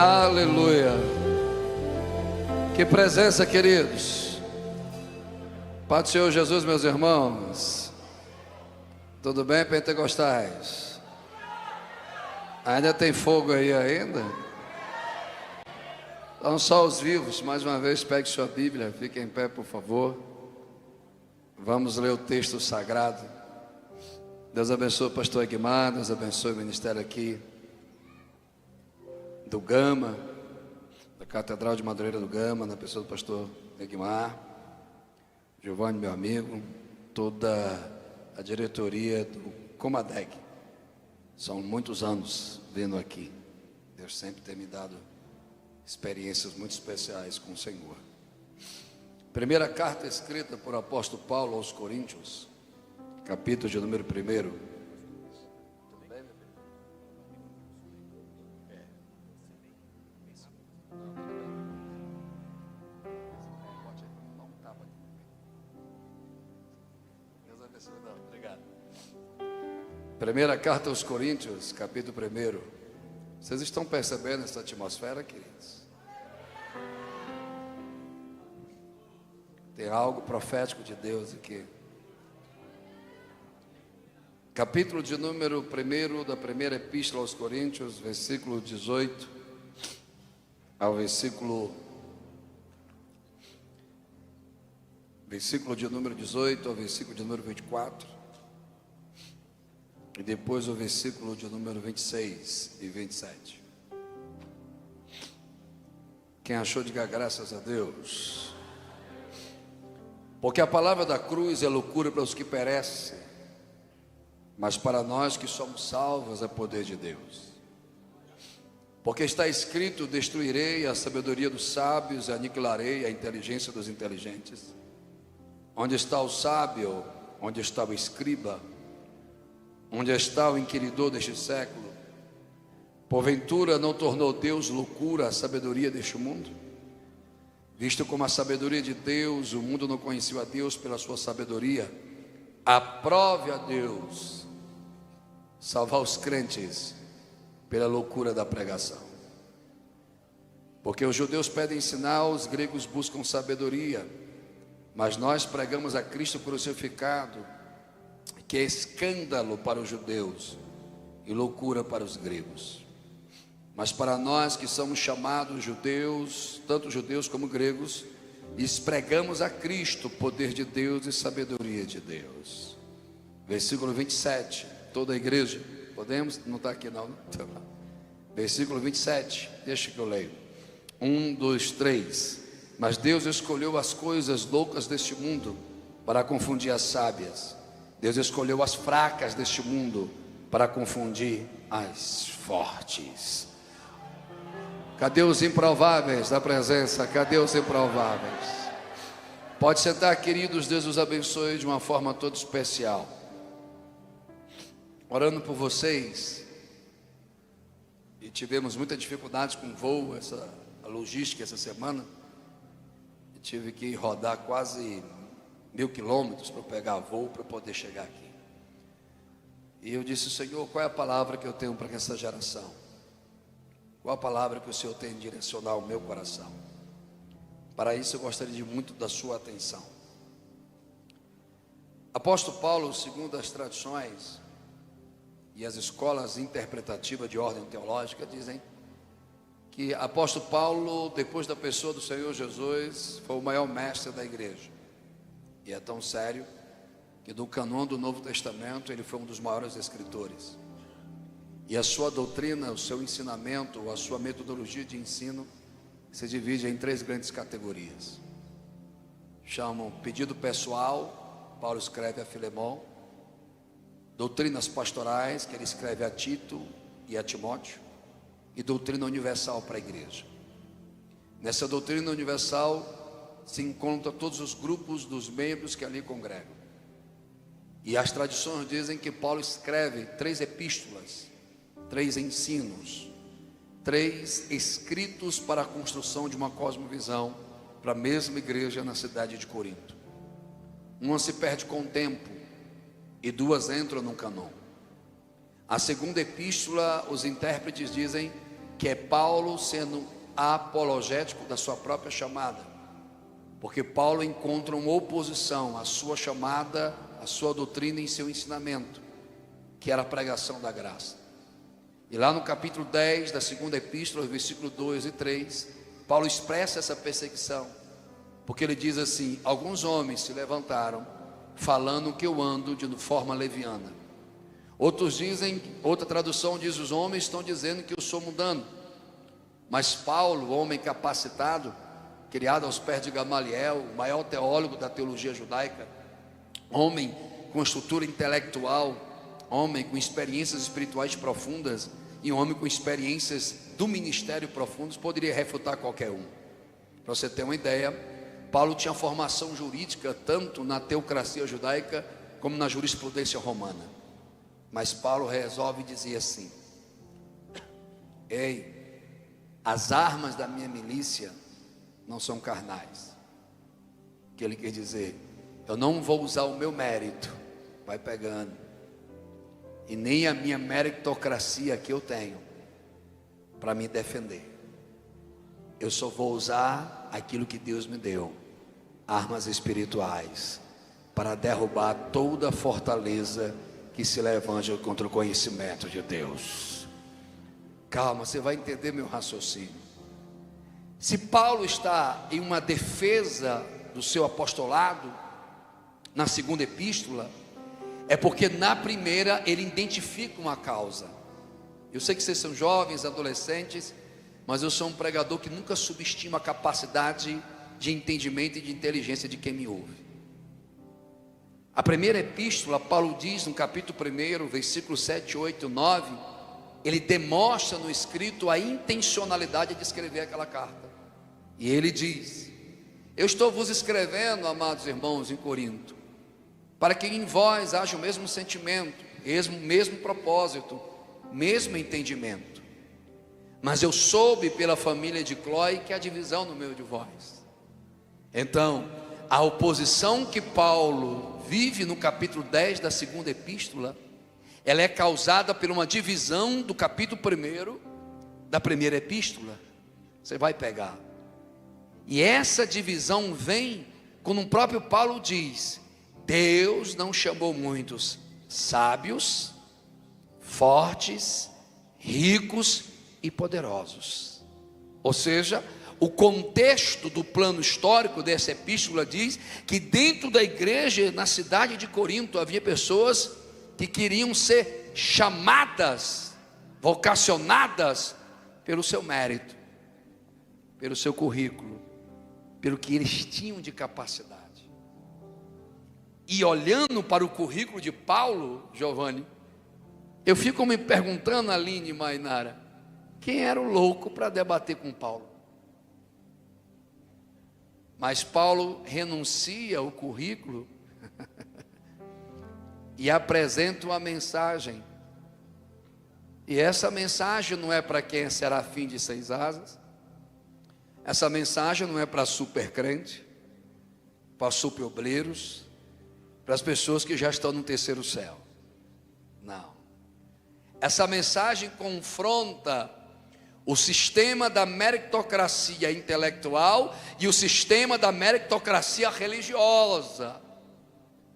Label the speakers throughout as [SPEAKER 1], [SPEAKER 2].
[SPEAKER 1] Aleluia. Que presença, queridos. Paz do Senhor Jesus, meus irmãos. Tudo bem, pentecostais? Ainda tem fogo aí ainda? Então só os vivos. Mais uma vez, pegue sua Bíblia, fique em pé, por favor. Vamos ler o texto sagrado. Deus abençoe o pastor Aguimar, Deus abençoe o ministério aqui do Gama, da Catedral de Madureira do Gama, na pessoa do pastor Aguimar, Giovanni, meu amigo, toda a diretoria do Comadeg. São muitos anos vindo aqui. Deus sempre tem me dado experiências muito especiais com o Senhor. Primeira carta escrita por apóstolo Paulo aos Coríntios, capítulo de número 1. Primeira carta aos Coríntios, capítulo 1. Vocês estão percebendo essa atmosfera, queridos? Tem algo profético de Deus aqui. Capítulo de número 1 da primeira epístola aos Coríntios, versículo 18 ao versículo de número 18 ao versículo de número 24. E depois o versículo de número 26 e 27. Quem achou, diga graças a Deus. Porque a palavra da cruz é loucura para os que perecem, mas para nós que somos salvos é poder de Deus. Porque está escrito: destruirei a sabedoria dos sábios e aniquilarei a inteligência dos inteligentes. Onde está o sábio? Onde está o escriba? Onde está o inquiridor deste século? Porventura não tornou Deus loucura a sabedoria deste mundo? Visto como a sabedoria de Deus, o mundo não conheceu a Deus pela sua sabedoria. Aprove a Deus salvar os crentes pela loucura da pregação. Porque os judeus pedem sinal, os gregos buscam sabedoria, mas nós pregamos a Cristo crucificado, que é escândalo para os judeus e loucura para os gregos. Mas para nós que somos chamados judeus, tanto judeus como gregos, pregamos a Cristo, poder de Deus e sabedoria de Deus. Versículo 27, toda a igreja, podemos? Não está aqui não. Versículo 27, deixa que eu leio. 1, 2, 3. Mas Deus escolheu as coisas loucas deste mundo para confundir as sábias. Deus escolheu as fracas deste mundo para confundir as fortes. Cadê os improváveis da presença? Cadê os improváveis? Pode sentar, queridos. Deus os abençoe de uma forma toda especial. Orando por vocês. E tivemos muita dificuldade com o voo, a logística essa semana. E tive que rodar quase 1000 quilômetros para pegar voo para poder chegar aqui. E eu disse: Senhor, qual é a palavra que eu tenho para essa geração? Qual a palavra que o Senhor tem de direcionar ao meu coração? Para isso eu gostaria de muito da sua atenção. Apóstolo Paulo, segundo as tradições e as escolas interpretativas de ordem teológica, dizem que apóstolo Paulo, depois da pessoa do Senhor Jesus, foi o maior mestre da igreja. E é tão sério que do cânon do Novo Testamento ele foi um dos maiores escritores. E a sua doutrina, o seu ensinamento, a sua metodologia de ensino se divide em 3 grandes categorias. Chamam pedido pessoal, Paulo escreve a Filemão. Doutrinas pastorais, que ele escreve a Tito e a Timóteo. E doutrina universal para a igreja. Nessa doutrina universal se encontra todos os grupos dos membros que ali congregam. E as tradições dizem que Paulo escreve 3 epístolas, 3 ensinos, 3 escritos para a construção de uma cosmovisão para a mesma igreja na cidade de Corinto. Uma se perde com o tempo e 2 entram no cânon. A segunda epístola, os intérpretes dizem que é Paulo sendo apologético da sua própria chamada, porque Paulo encontra uma oposição à sua chamada, à sua doutrina e em seu ensinamento, que era a pregação da graça. E lá no capítulo 10 da segunda epístola, versículo 2 e 3, Paulo expressa essa perseguição, porque ele diz assim: alguns homens se levantaram falando que eu ando de forma leviana. Outros dizem, outra tradução diz: os homens estão dizendo que eu sou mundano. Mas Paulo, homem capacitado, criado aos pés de Gamaliel, o maior teólogo da teologia judaica, homem com estrutura intelectual, homem com experiências espirituais profundas e homem com experiências do ministério profundas, poderia refutar qualquer um. Para você ter uma ideia, Paulo tinha formação jurídica tanto na teocracia judaica como na jurisprudência romana. Mas Paulo resolve dizer assim: ei, as armas da minha milícia não são carnais. O que ele quer dizer? Eu não vou usar o meu mérito, vai pegando, e nem a minha meritocracia que eu tenho para me defender. Eu só vou usar aquilo que Deus me deu, armas espirituais, para derrubar toda a fortaleza que se levanta contra o conhecimento de Deus. Calma, você vai entender meu raciocínio. Se Paulo está em uma defesa do seu apostolado, na segunda epístola, é porque na primeira ele identifica uma causa. Eu sei que vocês são jovens, adolescentes, mas eu sou um pregador que nunca subestima a capacidade de entendimento e de inteligência de quem me ouve. A primeira epístola, Paulo diz no capítulo 1, versículos 7, 8 e 9, ele demonstra no escrito a intencionalidade de escrever aquela carta. E ele diz: eu estou vos escrevendo, amados irmãos, em Corinto, para que em vós haja o mesmo sentimento, mesmo propósito, mesmo entendimento. Mas eu soube pela família de Cloé que há divisão no meio de vós. Então, a oposição que Paulo vive no capítulo 10 da segunda epístola, ela é causada por uma divisão do capítulo 1 da primeira epístola. Você vai pegar. E essa divisão vem quando o próprio Paulo diz: Deus não chamou muitos sábios, fortes, ricos e poderosos. Ou seja, o contexto do plano histórico dessa epístola diz que dentro da igreja, na cidade de Corinto, havia pessoas que queriam ser chamadas, vocacionadas pelo seu mérito, pelo seu currículo, pelo que eles tinham de capacidade. E olhando para o currículo de Paulo, Giovanni, eu fico me perguntando, Aline e Mainara, quem era o louco para debater com Paulo? Mas Paulo renuncia ao currículo e apresenta uma mensagem. E essa mensagem não é para quem é serafim de 6 asas. Essa mensagem não é para super crente, para super obreiros, para as pessoas que já estão no terceiro céu. Não. Essa mensagem confronta o sistema da meritocracia intelectual e o sistema da meritocracia religiosa.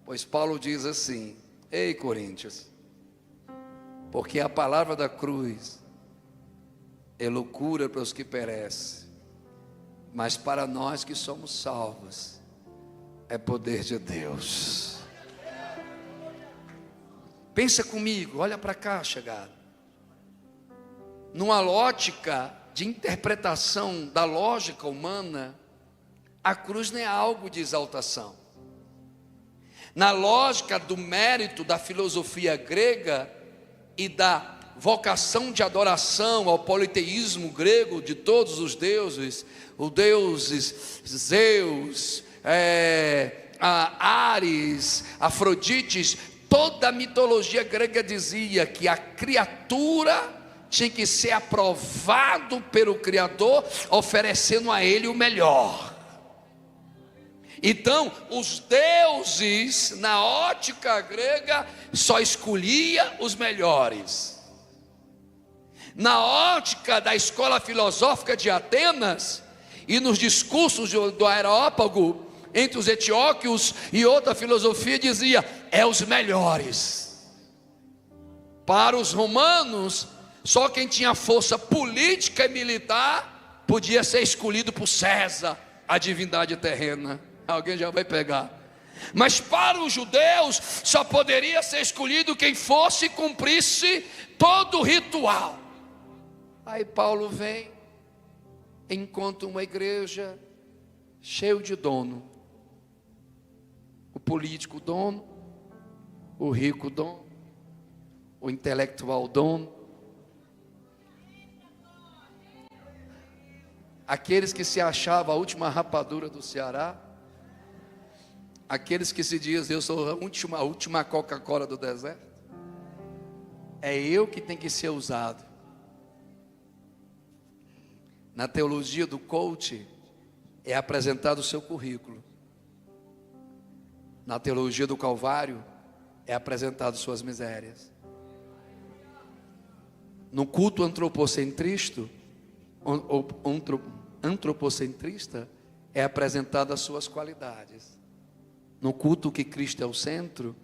[SPEAKER 1] Pois Paulo diz assim: ei, Coríntios, porque a palavra da cruz é loucura para os que perecem, mas para nós que somos salvos é poder de Deus. Pensa comigo, olha para cá, chegado. Numa lógica de interpretação da lógica humana, a cruz não é algo de exaltação. Na lógica do mérito da filosofia grega e da vocação de adoração ao politeísmo grego de todos os deuses, os deuses Zeus, Ares, Afrodites, toda a mitologia grega dizia que a criatura tinha que ser aprovado pelo Criador, oferecendo a ele o melhor. Então, os deuses, na ótica grega, só escolhia os melhores. Na ótica da escola filosófica de Atenas e nos discursos do Areópago, entre os etíopes e outra filosofia, dizia: é os melhores. Para os romanos, só quem tinha força política e militar podia ser escolhido por César, a divindade terrena. Alguém já vai pegar. Mas para os judeus só poderia ser escolhido quem fosse e cumprisse todo o ritual. Aí Paulo vem, encontra uma igreja cheia de dono. O político dono, o rico dono, o intelectual dono, aqueles que se achavam a última rapadura do Ceará, aqueles que se dizem: eu sou a última Coca-Cola do deserto. É eu que tenho que ser usado. Na teologia do coach é apresentado o seu currículo. Na teologia do Calvário é apresentado suas misérias. No culto antropocentrista é apresentado as suas qualidades. No culto que Cristo é o centro,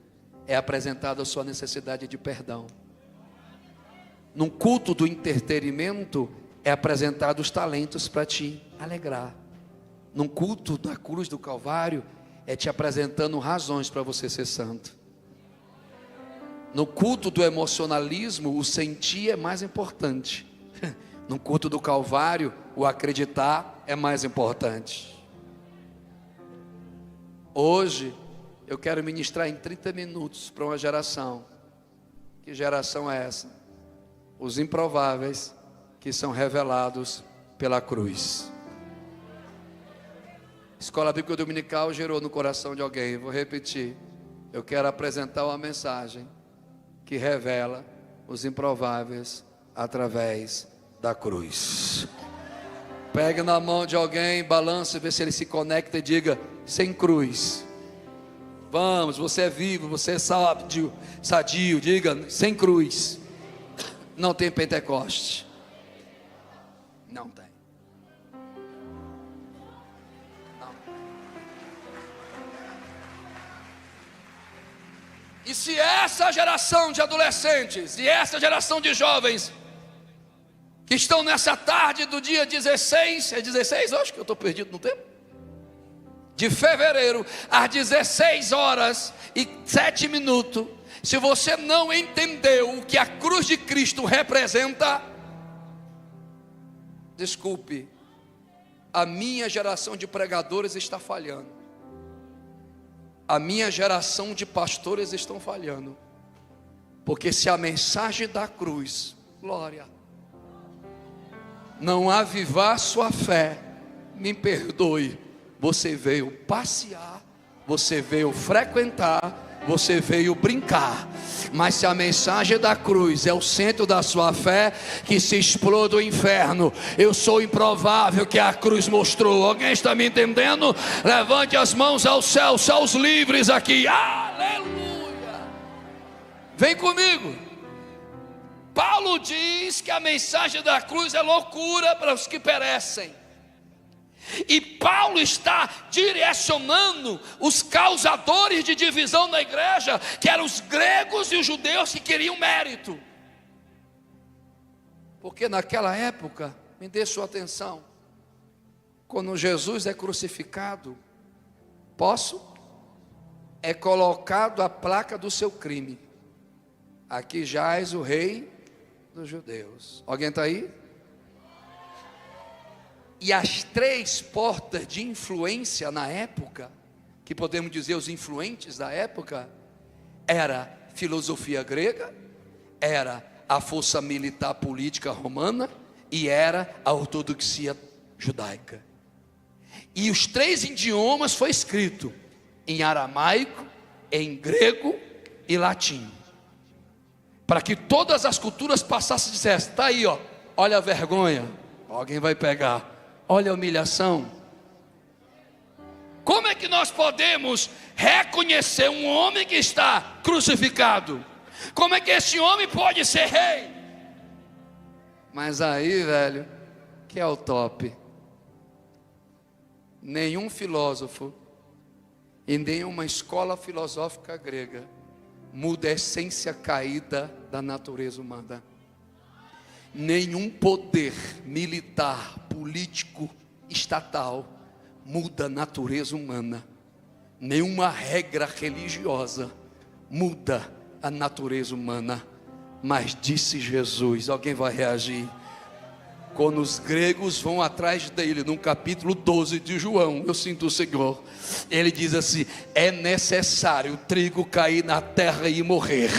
[SPEAKER 1] é apresentada a sua necessidade de perdão. No culto do entretenimento, é apresentado os talentos para te alegrar. No culto da cruz do Calvário, é te apresentando razões para você ser santo. No culto do emocionalismo, o sentir é mais importante. No culto do Calvário, o acreditar é mais importante. Hoje, eu quero ministrar em 30 minutos para uma geração. Que geração é essa? Os improváveis que são revelados pela cruz. Escola Bíblica Dominical gerou no coração de alguém. Vou repetir. Eu quero apresentar uma mensagem que revela os improváveis através da cruz. Pegue na mão de alguém, balance, vê se ele se conecta e diga: sem cruz. Vamos, você é vivo, você é sadio, diga: sem cruz. Não tem Pentecoste. Não tem. Não. E se essa geração de adolescentes e essa geração de jovens que estão nessa tarde do dia 16, é 16 hoje que eu estou perdido no tempo? De fevereiro, às 16h07, se você não entendeu o que a cruz de Cristo representa, desculpe, a minha geração de pregadores está falhando. A minha geração de pastores estão falhando. Porque se a mensagem da cruz, glória, não avivar sua fé, me perdoe, você veio passear, você veio frequentar, você veio brincar. Mas se a mensagem da cruz é o centro da sua fé, que se exploda o inferno. Eu sou improvável que a cruz mostrou. Alguém está me entendendo? Levante as mãos ao céu, só os livres aqui. Aleluia! Vem comigo. Paulo diz que a mensagem da cruz é loucura para os que perecem. E Paulo está direcionando os causadores de divisão na igreja, que eram os gregos e os judeus que queriam mérito. Porque naquela época, me dê sua atenção, quando Jesus é crucificado, é colocado a placa do seu crime: aqui jaz o rei dos judeus. Alguém está aí? E as 3 portas de influência na época, que podemos dizer os influentes da época, era filosofia grega, era a força militar política romana e era a ortodoxia judaica. E os 3 idiomas foi escrito em aramaico, em grego e latim, para que todas as culturas passassem e dissessem: está aí, ó, olha a vergonha, alguém vai pegar. Olha a humilhação. Como é que nós podemos reconhecer um homem que está crucificado? Como é que esse homem pode ser rei? Mas aí, velho, que é o top. Nenhum filósofo e nenhuma escola filosófica grega muda a essência caída da natureza humana. Nenhum poder militar, político, estatal muda a natureza humana. Nenhuma regra religiosa muda a natureza humana. Mas disse Jesus, alguém vai reagir? Quando os gregos vão atrás dele, no capítulo 12 de João, eu sinto o Senhor, ele diz assim: é necessário o trigo cair na terra e morrer,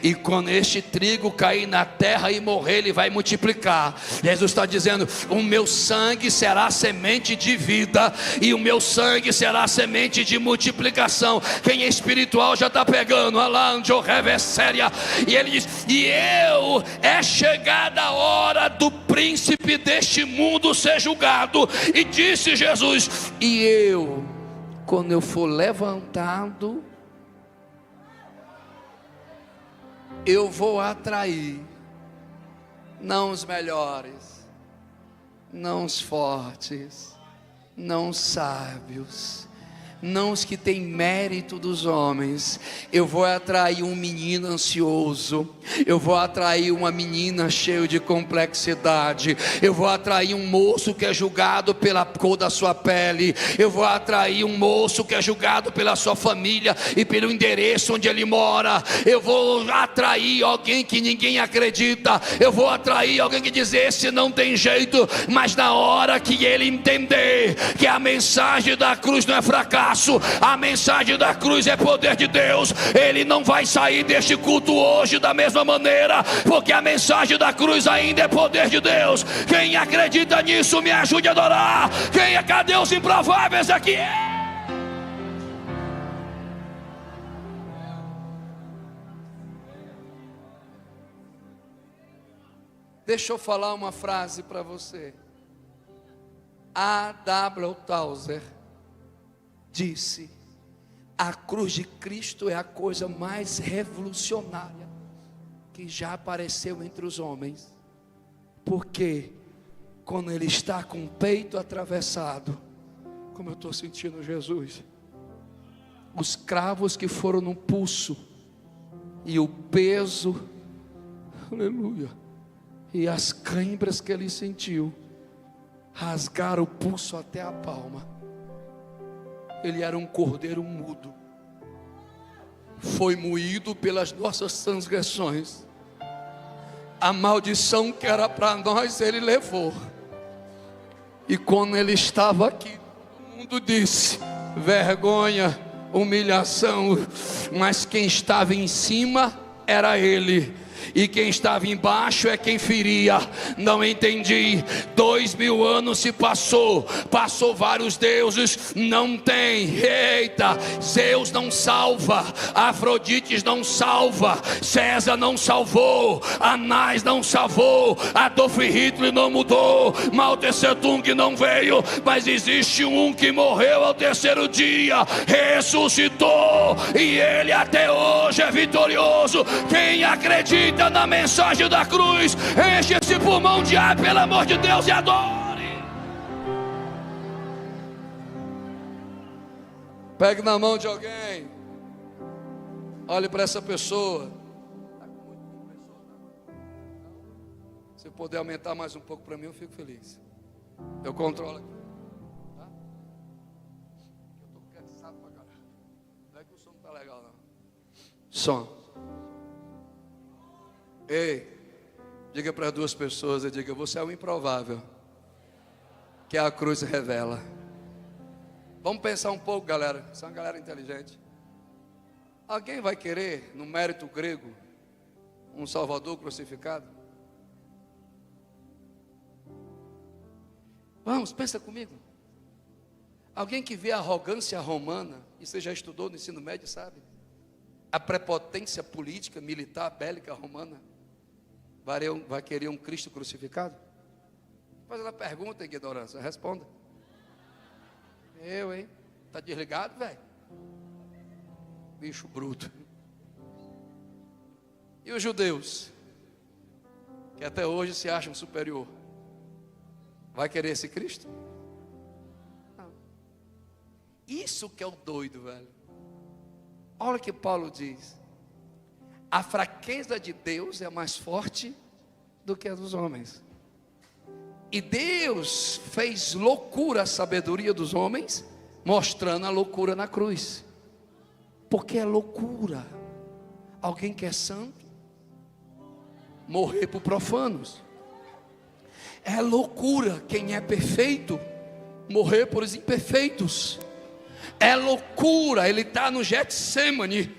[SPEAKER 1] e quando este trigo cair na terra e morrer, ele vai multiplicar. Jesus está dizendo: o meu sangue será semente de vida, e o meu sangue será semente de multiplicação. Quem é espiritual já está pegando, e ele diz: e é chegada a hora do príncipe deste mundo ser julgado. E disse Jesus: e eu, quando eu for levantado, eu vou atrair não os melhores, não os fortes, não os sábios, não os que têm mérito dos homens. Eu vou atrair um menino ansioso, eu vou atrair uma menina cheia de complexidade, eu vou atrair um moço que é julgado pela cor da sua pele, eu vou atrair um moço que é julgado pela sua família e pelo endereço onde ele mora. Eu vou atrair alguém que ninguém acredita, eu vou atrair alguém que diz: esse não tem jeito. Mas na hora que ele entender que a mensagem da cruz não é fracasso, a mensagem da cruz é poder de Deus, ele não vai sair deste culto hoje da mesma maneira, porque a mensagem da cruz ainda é poder de Deus. Quem acredita nisso, me ajude a adorar. Cadê os improváveis aqui? Deixa eu falar uma frase para você. A.W. Tozer disse: a cruz de Cristo é a coisa mais revolucionária que já apareceu entre os homens, porque quando ele está com o peito atravessado, como eu estou sentindo Jesus, os cravos que foram no pulso e o peso, aleluia, e as câimbras que ele sentiu rasgaram o pulso até a palma. Ele era um cordeiro mudo, foi moído pelas nossas transgressões, a maldição que era para nós ele levou. E quando ele estava aqui, o mundo disse: vergonha, humilhação. Mas quem estava em cima era ele, e quem estava embaixo é quem feria. Não entendi. 2000 anos se passou vários deuses, não tem. Eita, Zeus não salva, Afrodite não salva, César não salvou, Anás não salvou, Adolf Hitler não mudou, Mao Tse Tung não veio, mas existe um que morreu ao terceiro dia, ressuscitou, e ele até hoje é vitorioso. Quem acredita na mensagem da cruz, enche esse pulmão de ar, pelo amor de Deus, e adore. Pegue na mão de alguém, olhe para essa pessoa. Se puder aumentar mais um pouco para mim, eu fico feliz. Eu controlo aqui, tá? Eu estou cansado pra caralho. Não é que o som não está legal, não. Som. Ei, diga para duas pessoas, e diga: você é o improvável que a cruz revela. Vamos pensar um pouco, galera. Você é uma galera inteligente. Alguém vai querer, no mérito grego, um Salvador crucificado? Vamos, pensa comigo. Alguém que vê a arrogância romana, e você já estudou no ensino médio, sabe? A prepotência política, militar, bélica romana, vai querer um Cristo crucificado? Faz uma pergunta, ignorância, responda. Eu, hein? Está desligado, velho? Bicho bruto. E os judeus? que até hoje se acham superior, vai querer esse Cristo? Não. Isso que é o doido, velho. Olha o que Paulo diz: a fraqueza de Deus é mais forte do que a dos homens. E Deus fez loucura a sabedoria dos homens, mostrando a loucura na cruz. Porque é loucura alguém que é santo morrer por profanos. É loucura quem é perfeito morrer por os imperfeitos. É loucura ele estar no Getsemane,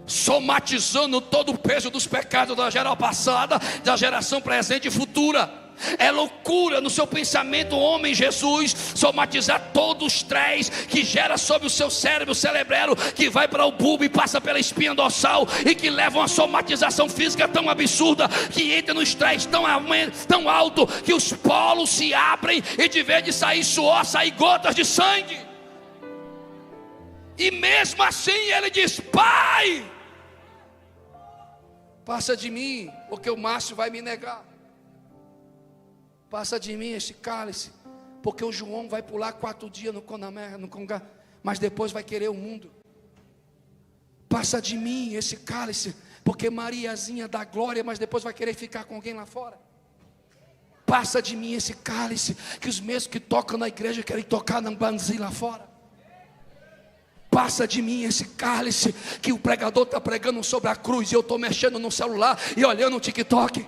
[SPEAKER 1] somatizando todo o peso dos pecados da geração passada, da geração presente e futura. É loucura no seu pensamento, o homem Jesus, somatizar todos os três que gera sobre o seu cérebro cerebelo, que vai para o bulbo e passa pela espinha dorsal, e que leva uma somatização física tão absurda, que entra no estresse tão alto, que os polos se abrem, e de vez de sair suor, sair gotas de sangue. E mesmo assim ele diz: Pai, passa de mim, porque o Márcio vai me negar. Passa de mim esse cálice, porque o João vai pular 4 dias no Congá, mas depois vai querer o mundo. Passa de mim esse cálice, porque Mariazinha dá glória, mas depois vai querer ficar com alguém lá fora. Passa de mim esse cálice, que os mesmos que tocam na igreja querem tocar na banzinha lá fora. Passa de mim esse cálice, que o pregador está pregando sobre a cruz, e eu estou mexendo no celular e olhando o TikTok.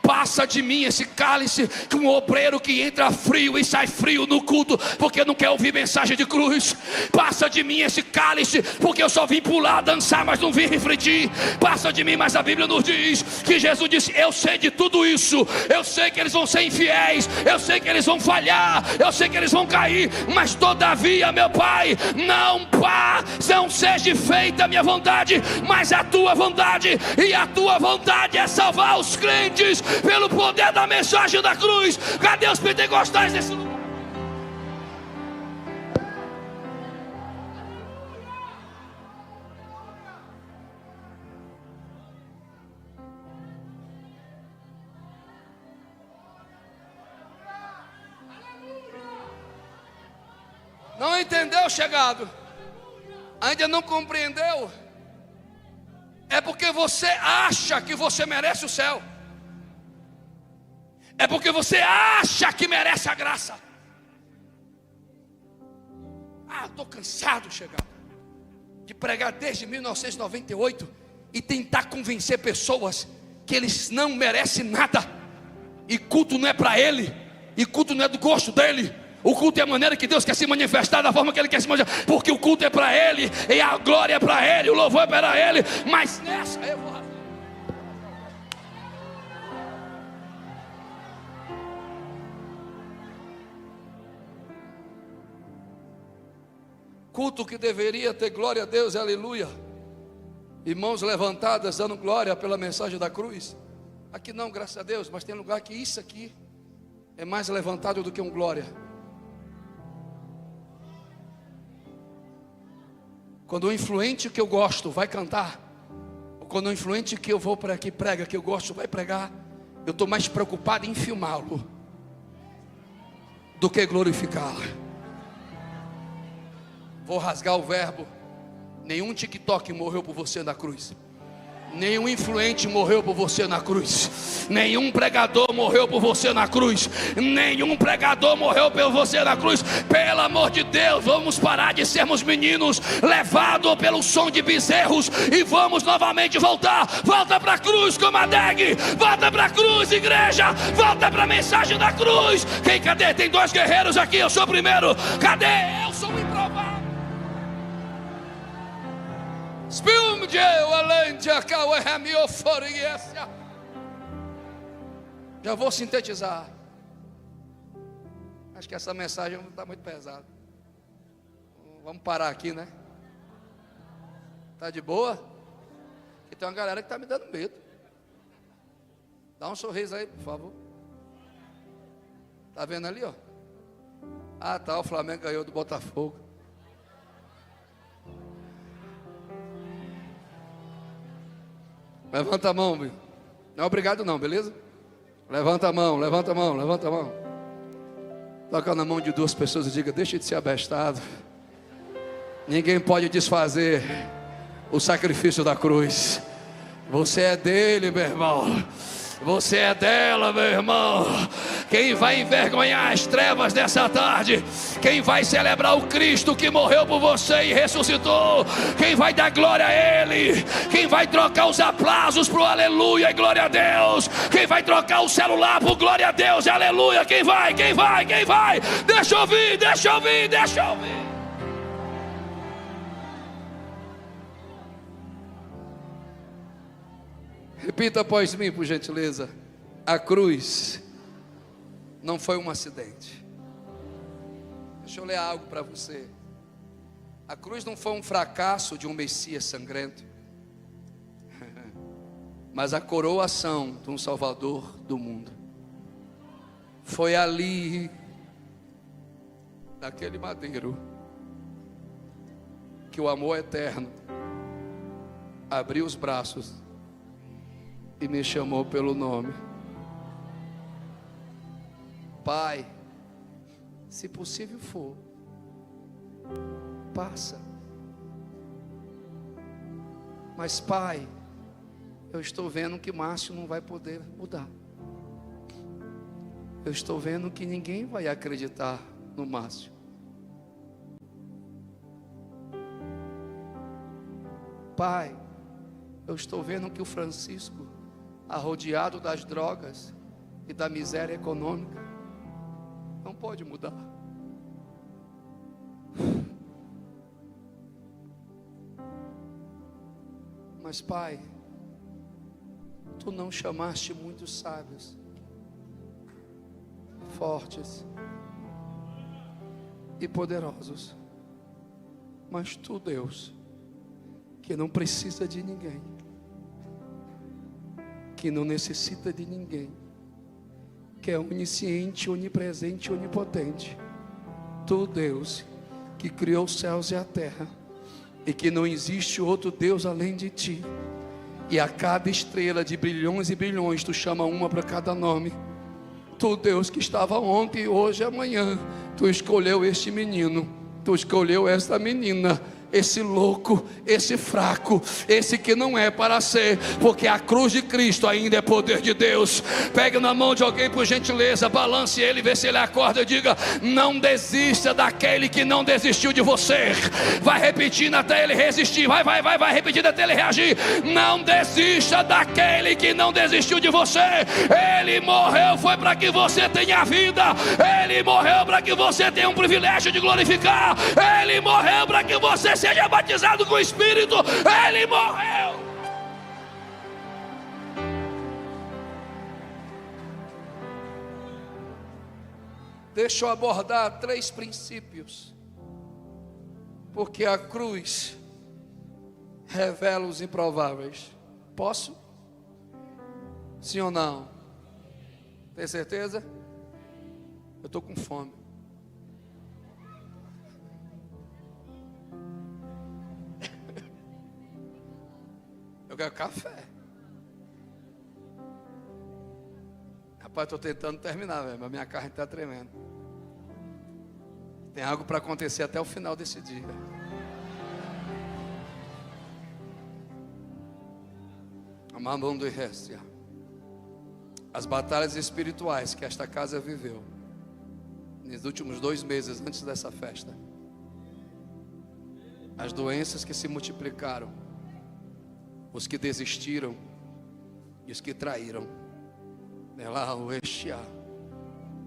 [SPEAKER 1] Passa de mim esse cálice, que um obreiro que entra frio e sai frio no culto, porque não quer ouvir mensagem de cruz. Passa de mim esse cálice, porque eu só vim pular, dançar, mas não vim refletir. Passa de mim, mas a Bíblia nos diz que Jesus disse: eu sei de tudo isso, eu sei que eles vão ser infiéis, eu sei que eles vão falhar, eu sei que eles vão cair, mas todavia, meu Pai, não seja feita a minha vontade, mas a tua vontade. E a tua vontade é salvar os crentes pelo poder da mensagem da cruz. Cadê os pentecostais nesse lugar? Não entendeu, chegado? Ainda não compreendeu? É porque você acha que você merece o céu. É porque você acha que merece a graça. Estou cansado, chegado, de pregar desde 1998 e tentar convencer pessoas que eles não merecem nada. E culto não é para ele, e culto não é do gosto dele. O culto é a maneira que Deus quer se manifestar, da forma que Ele quer se manifestar, porque o culto é para Ele, e a glória é para Ele, o louvor é para Ele. Mas nessa eu vou... Culto que deveria ter glória a Deus, aleluia, e mãos levantadas dando glória pela mensagem da cruz. Aqui não, graças a Deus, mas tem lugar que isso aqui é mais levantado do que um glória. Quando o influente que eu gosto vai cantar, ou quando o influente que eu vou para aqui prega, que eu gosto, vai pregar, eu estou mais preocupado em filmá-lo do que glorificá-lo. Vou rasgar o verbo. Nenhum TikTok morreu por você na cruz. Nenhum influente morreu por você na cruz. Nenhum pregador morreu por você na cruz. Nenhum pregador morreu por você na cruz. Pelo amor de Deus, vamos parar de sermos meninos levados pelo som de bezerros e vamos novamente voltar. Volta para a cruz, Comadeg. Volta para a cruz, igreja. Volta para a mensagem da cruz. Cadê? Tem 2 guerreiros aqui, eu sou o primeiro. Cadê? Eu sou o improvável. Já vou sintetizar. Acho que essa mensagem não está muito pesada. Vamos parar aqui, né? Tá de boa? Porque tem uma galera que está me dando medo. Dá um sorriso aí, por favor. Tá vendo ali, ó? Tá, o Flamengo ganhou do Botafogo. Levanta a mão, meu. Não é obrigado não, beleza? Levanta a mão, levanta a mão, levanta a mão. Toca na mão de duas pessoas e diga: deixe de ser abestado. Ninguém pode desfazer o sacrifício da cruz. Você é dele, meu irmão. Você é dela, meu irmão. Quem vai envergonhar as trevas dessa tarde? Quem vai celebrar o Cristo que morreu por você e ressuscitou? Quem vai dar glória a Ele? Quem vai trocar os aplausos pro aleluia e glória a Deus? Quem vai trocar o celular pro glória a Deus e aleluia? Quem vai? Quem vai? Quem vai? Deixa eu ouvir, deixa eu ouvir, deixa eu ouvir. Repita após mim, por gentileza. A cruz não foi um acidente. Deixa eu ler algo para você. A cruz não foi um fracasso de um Messias sangrento, mas a coroação de um Salvador do mundo. Foi ali, naquele madeiro, que o amor eterno abriu os braços e me chamou pelo nome. Pai, se possível for, passa. Mas Pai, eu estou vendo que Márcio não vai poder mudar. Eu estou vendo que ninguém vai acreditar no Márcio. Pai, eu estou vendo que o Francisco, arrodeado das drogas e da miséria econômica, não pode mudar. Mas Pai, Tu não chamaste muitos sábios, fortes e poderosos, mas Tu, Deus, que não precisa de ninguém, que não necessita de ninguém, que é onisciente, onipresente, onipotente. Tu, Deus, que criou os céus e a terra, e que não existe outro Deus além de Ti, e a cada estrela de bilhões e bilhões Tu chama uma para cada nome. Tu, Deus, que estava ontem, hoje e amanhã, Tu escolheu este menino, Tu escolheu esta menina, esse louco, esse fraco, esse que não é para ser, porque a cruz de Cristo ainda é poder de Deus. Pegue na mão de alguém por gentileza, balance ele, vê se ele acorda e diga: não desista daquele que não desistiu de você. Vai repetindo até ele resistir, vai repetindo até ele reagir. Não desista daquele que não desistiu de você. Ele morreu foi para que você tenha vida. Ele morreu para que você tenha um privilégio de glorificar. Ele morreu para que você seja batizado com o Espírito. Ele morreu. Deixa eu abordar 3 princípios, porque a cruz revela os improváveis. Posso? Sim ou não? Tem certeza? Eu estou com fome. Eu quero café. Rapaz, estou tentando terminar, mas minha carne está tremendo. Tem algo para acontecer até o final desse dia. Amando e restia. As batalhas espirituais que esta casa viveu nos últimos 2 meses antes dessa festa, as doenças que se multiplicaram, os que desistiram e os que traíram,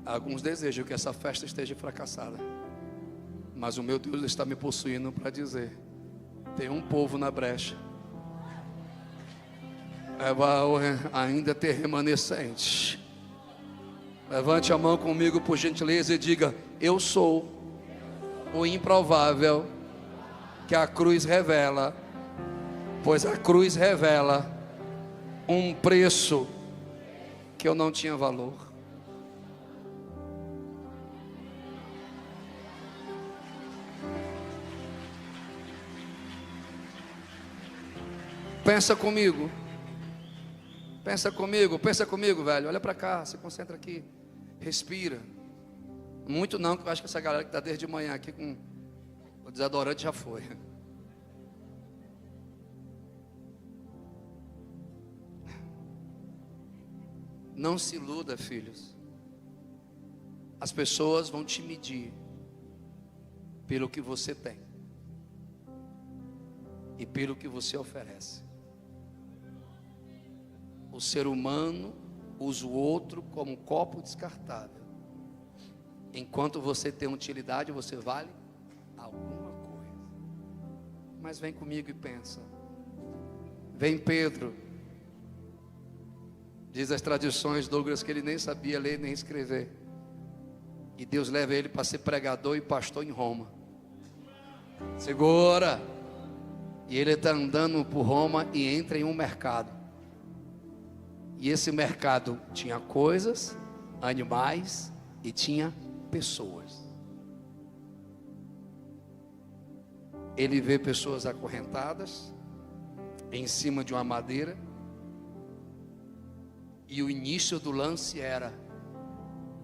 [SPEAKER 1] alguns desejam que essa festa esteja fracassada, mas o meu Deus está me possuindo para dizer: tem um povo na brecha, ainda ter remanescente. Levante a mão comigo por gentileza e diga: eu sou o improvável que a cruz revela, pois a cruz revela um preço que eu não tinha valor. Pensa comigo. Pensa comigo, velho. Olha para cá, se concentra aqui. Respira. Muito não, que eu acho que essa galera que está desde de manhã aqui com o desodorante já foi. Não se iluda, filhos. As pessoas vão te medir pelo que você tem e pelo que você oferece. O ser humano usa o outro como um copo descartável. Enquanto você tem utilidade, você vale alguma coisa. Mas vem comigo e pensa. Vem Pedro. Diz as tradições, Douglas, que ele nem sabia ler nem escrever. E Deus leva ele para ser pregador e pastor em Roma. Segura. E ele está andando por Roma e entra em um mercado. E esse mercado tinha coisas, animais e tinha pessoas. Ele vê pessoas acorrentadas em cima de uma madeira. E o início do lance era,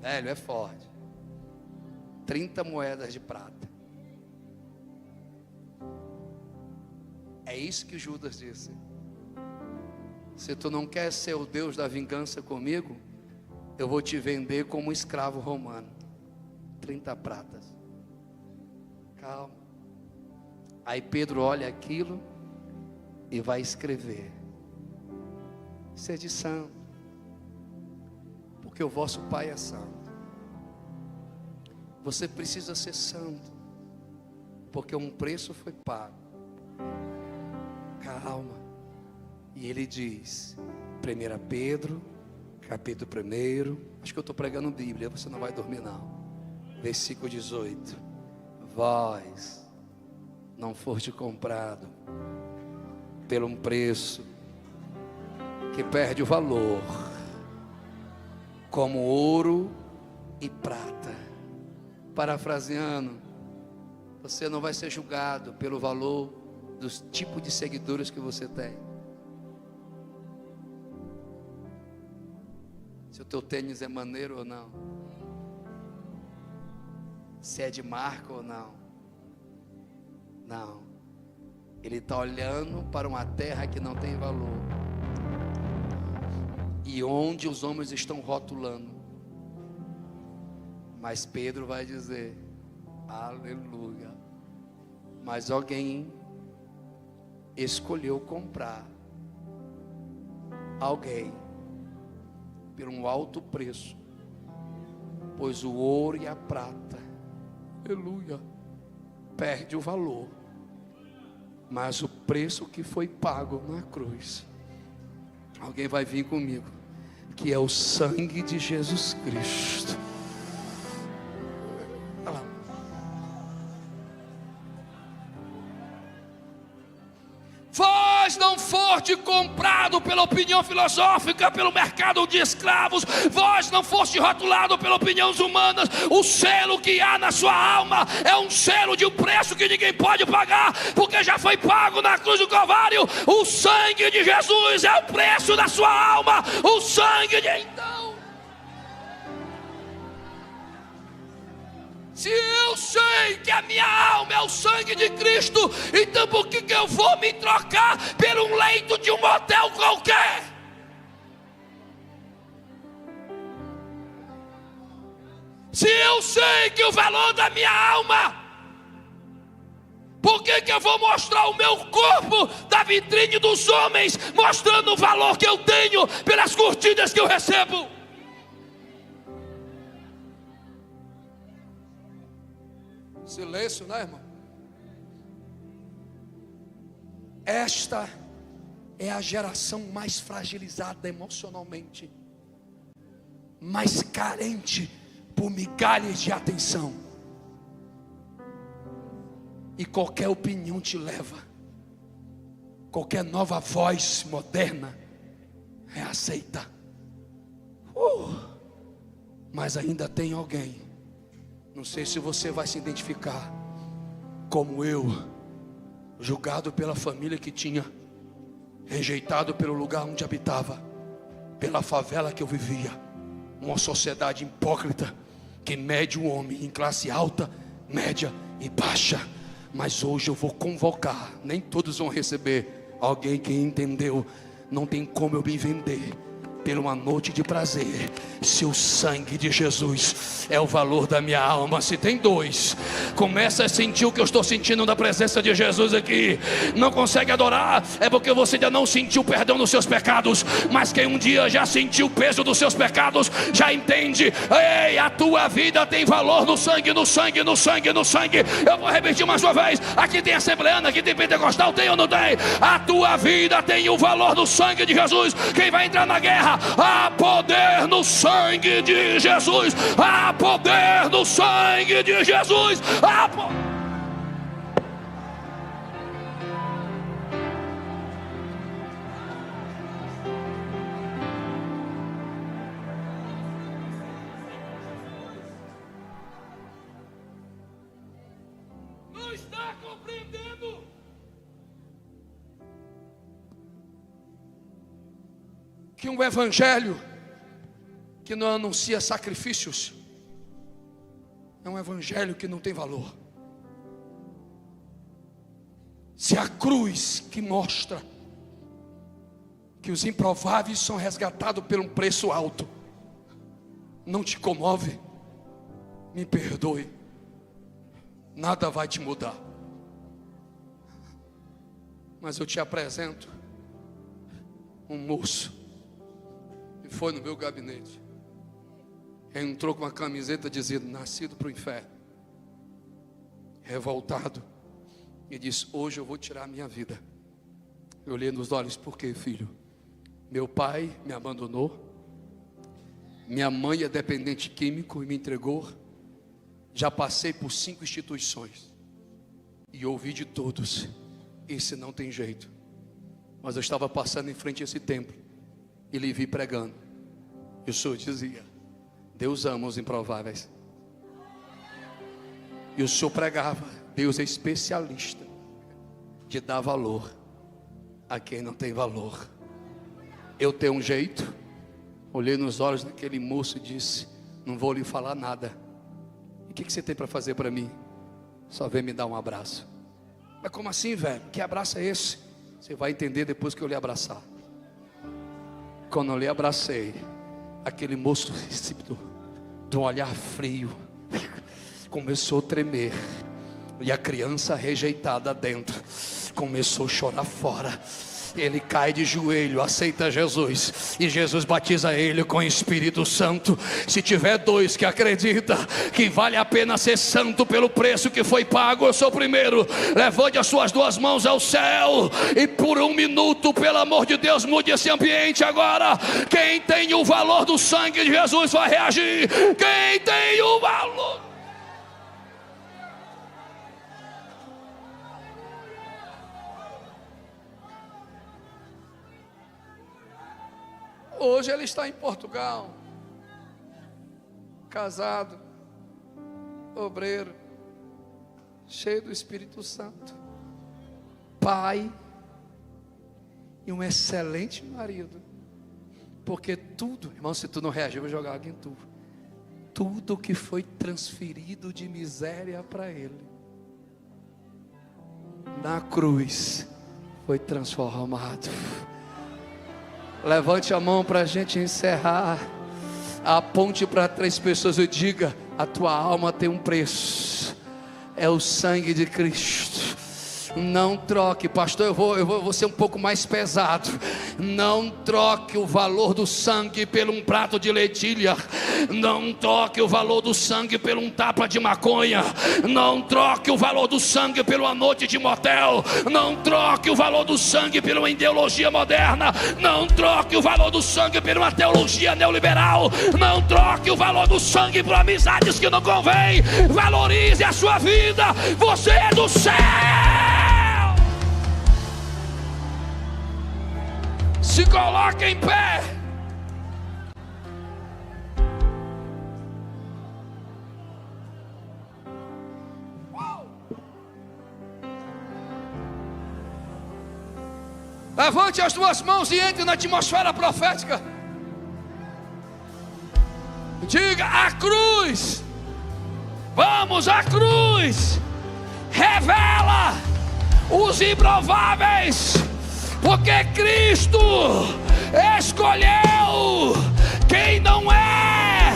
[SPEAKER 1] velho, é forte, 30 moedas de prata. É isso que Judas disse. Se tu não quer ser o Deus da vingança comigo, eu vou te vender como escravo romano. 30 pratas. Calma. Aí Pedro olha aquilo e vai escrever. Sede santo, porque o vosso Pai é santo. Você precisa ser santo, porque um preço foi pago. Calma. E ele diz, 1 Pedro, capítulo 1, acho que eu estou pregando Bíblia, você não vai dormir não. Versículo 18. Vós não foste comprado pelo um preço que perde o valor, como ouro e prata. Parafraseando, você não vai ser julgado pelo valor dos tipos de seguidores que você tem. Se o teu tênis é maneiro ou não, se é de marca ou não. Não. Ele está olhando para uma terra que não tem valor, e onde os homens estão rotulando. Mas Pedro vai dizer, aleluia, mas alguém escolheu comprar alguém por um alto preço, pois o ouro e a prata, aleluia, perde o valor, mas o preço que foi pago na cruz, alguém vai vir comigo, que é o sangue de Jesus Cristo. Olha lá. Vós não foste comprado pela opinião filosófica, pelo mercado de escravos. Vós não foste rotulado pelas opiniões humanas. O selo que há na sua alma é um selo de um preço que ninguém pode pagar, porque já foi pago na cruz do Calvário. O sangue de Jesus é o preço da sua alma. O sangue de... Então, se eu sei que a minha alma é o sangue de Cristo, então por que eu vou me trocar por um leito de um motel qualquer? Se eu sei que o valor da minha alma, por que eu vou mostrar o meu corpo da vitrine dos homens, mostrando o valor que eu tenho pelas curtidas que eu recebo? Silêncio, né, irmão? Esta é a geração mais fragilizada emocionalmente, mais carente por migalhas de atenção. E qualquer opinião te leva, qualquer nova voz moderna é aceita. Mas ainda tem alguém, não sei se você vai se identificar, como eu, julgado pela família que tinha, rejeitado pelo lugar onde habitava,
[SPEAKER 2] pela favela que eu vivia, uma sociedade hipócrita que mede o homem em classe alta, média e baixa. Mas hoje eu vou convocar, nem todos vão receber, alguém que entendeu, não tem como eu me vender por uma noite de prazer, se o sangue de Jesus é o valor da minha alma. Se tem dois, começa a sentir o que eu estou sentindo na presença de Jesus aqui. Não consegue adorar, é porque você ainda não sentiu o perdão dos seus pecados. Mas quem um dia já sentiu o peso dos seus pecados, já entende. Ei, a tua vida tem valor no sangue, no sangue, no sangue, no sangue. Eu vou repetir mais uma vez. Aqui tem assembleana, aqui tem pentecostal, tem ou não tem? A tua vida tem o valor do sangue de Jesus. Quem vai entrar na guerra, há poder no sangue de Jesus. Há poder no sangue de Jesus. Não está compreendendo? Que um evangelho que não anuncia sacrifícios é um evangelho que não tem valor. Se a cruz que mostra que os improváveis são resgatados por um preço alto não te comove, me perdoe, nada vai te mudar. Mas eu te apresento um moço que foi no meu gabinete, entrou com uma camiseta dizendo: nascido para o inferno, revoltado, e disse: hoje eu vou tirar a minha vida. Eu olhei nos olhos: por quê, filho? Meu pai me abandonou, minha mãe é dependente químico e me entregou, já passei por 5 instituições e ouvi de todos: esse não tem jeito. Mas eu estava passando em frente a esse templo e lhe vi pregando, e o senhor dizia: Deus ama os improváveis. E o senhor pregava: Deus é especialista de dar valor a quem não tem valor. Eu tenho um jeito. Olhei nos olhos daquele moço e disse: não vou lhe falar nada. E o que você tem para fazer para mim? Só vem me dar um abraço. Mas como assim, velho? Que abraço é esse? Você vai entender depois que eu lhe abraçar. Quando eu lhe abracei, aquele moço, de um olhar frio, começou a tremer. E a criança rejeitada dentro começou a chorar fora. Ele cai de joelho, aceita Jesus, e Jesus batiza ele com o Espírito Santo. Se tiver dois que acreditam que vale a pena ser santo pelo preço que foi pago, eu sou o primeiro. Levante as suas 2 mãos ao céu e por 1 minuto, pelo amor de Deus, mude esse ambiente agora. Quem tem o valor do sangue de Jesus vai reagir. Quem tem o valor. Hoje ele está em Portugal, casado, obreiro, cheio do Espírito Santo, pai e um excelente marido. Porque tudo, irmão, se tu não reagir, eu vou jogar algo em tu. Tudo que foi transferido de miséria para ele, na cruz, foi transformado. Levante a mão para a gente encerrar. Aponte para 3 pessoas e diga: a tua alma tem um preço, é o sangue de Cristo. Não troque, pastor, eu vou ser um pouco mais pesado. Não troque o valor do sangue por um prato de lentilha. Não troque o valor do sangue por um tapa de maconha. Não troque o valor do sangue por uma noite de motel. Não troque o valor do sangue por uma ideologia moderna. Não troque o valor do sangue por uma teologia neoliberal. Não troque o valor do sangue por amizades que não convém. Valorize a sua vida. Você é do céu. Se coloque em pé. Levante as 2 mãos e entre na atmosfera profética. Diga: a cruz. Vamos, a cruz revela os improváveis, porque Cristo escolheu quem não é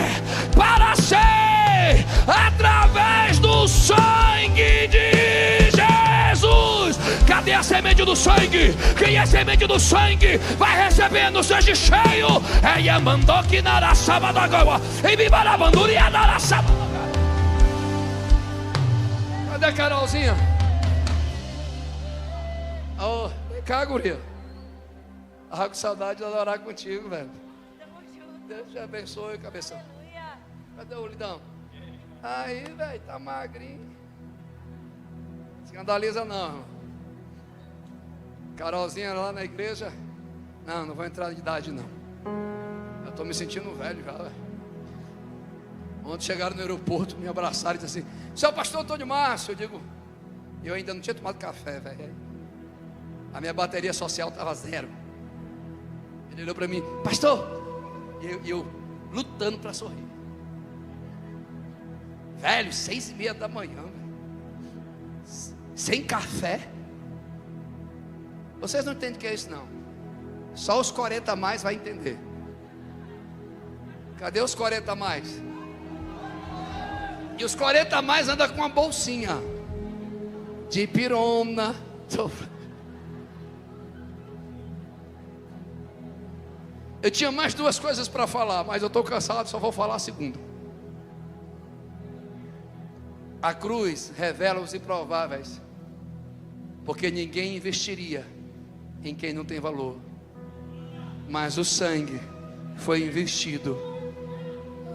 [SPEAKER 2] para ser através do sangue de Jesus. Cadê a semente do sangue? Quem é semente do sangue vai recebendo, seja cheio. É mandou que na sábado agora e bibarabanduri a dar sábado. Cadê a Carolzinha? Oh, vem cá, guria. Ah, com saudade de adorar contigo, velho. Deus te abençoe, cabeção. Cadê o Lidão? Aí, velho, tá magrinho. Escandaliza não, irmão. Carolzinha lá na igreja. Não vou entrar de idade não. Eu tô me sentindo velho já, velho. Ontem chegaram no aeroporto, me abraçaram e disseram assim: seu pastor Antônio Márcio. Eu digo: eu ainda não tinha tomado café, velho. A minha bateria social estava 0. Ele olhou para mim: pastor. E eu lutando para sorrir. Velho, 6:30 da manhã, velho. Sem café. Vocês não entendem o que é isso não. Só os 40 a mais vai entender. Cadê os 40 a mais? E os 40 a mais andam com uma bolsinha de pirona. Eu tinha mais 2 coisas para falar, mas eu estou cansado, só vou falar a segunda. A cruz revela os improváveis, porque ninguém investiria em quem não tem valor, mas o sangue foi investido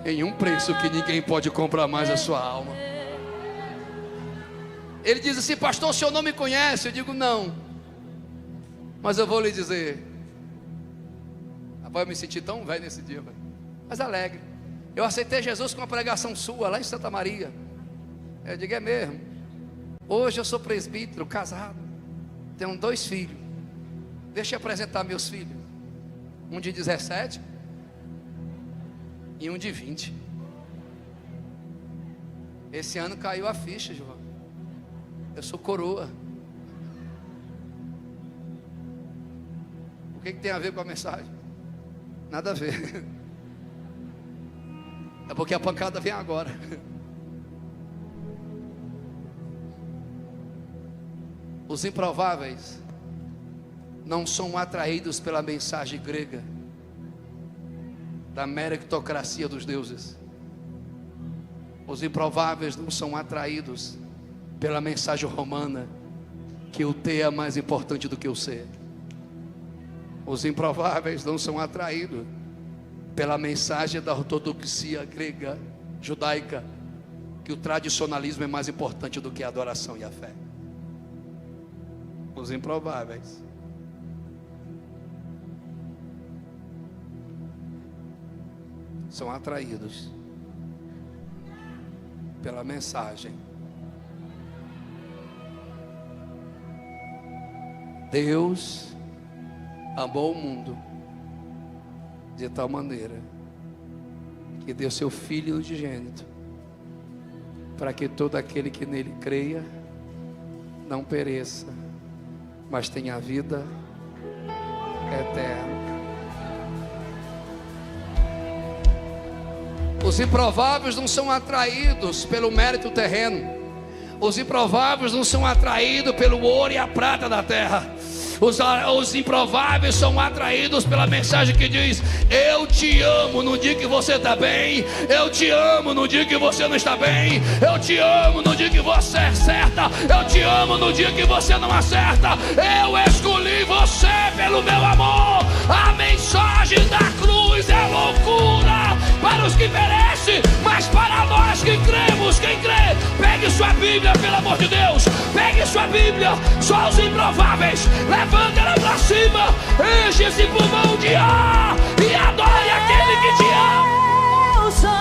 [SPEAKER 2] em um preço que ninguém pode comprar mais a sua alma. Ele diz assim: pastor, o senhor não me conhece? Eu digo: não, mas eu vou lhe dizer. Rapaz, eu me senti tão velho nesse dia, velho, mas alegre. Eu aceitei Jesus com uma pregação sua lá em Santa Maria. Eu digo: é mesmo. Hoje eu sou presbítero, casado, tenho 2 filhos. Deixa eu apresentar meus filhos. Um de 17 e um de 20. Esse ano caiu a ficha, João. Eu sou coroa. O que tem a ver com a mensagem? Nada a ver. É porque a pancada vem agora. Os improváveis não são atraídos pela mensagem grega da meritocracia dos deuses. Os improváveis não são atraídos pela mensagem romana que o ter é mais importante do que o ser. Os improváveis não são atraídos pela mensagem da ortodoxia grega, judaica, que o tradicionalismo é mais importante do que a adoração e a fé. Os improváveis são atraídos pela mensagem. Deus amou o mundo de tal maneira que deu seu Filho unigênito, para que todo aquele que nele creia não pereça, mas tenha vida eterna. Os improváveis não são atraídos pelo mérito terreno. Os improváveis não são atraídos pelo ouro e a prata da terra. Os improváveis são atraídos pela mensagem que diz: eu te amo no dia que você está bem, eu te amo no dia que você não está bem, eu te amo no dia que você acerta, eu te amo no dia que você não acerta. Eu escolhi você pelo meu amor. A mensagem da cruz é loucura para os que perecem, mas para nós que cremos. Quem crê, pegue sua Bíblia, pelo amor de Deus, pegue sua Bíblia. Só os improváveis, levanta ela para cima, enche esse pulmão de ar e adore aquele que te ama.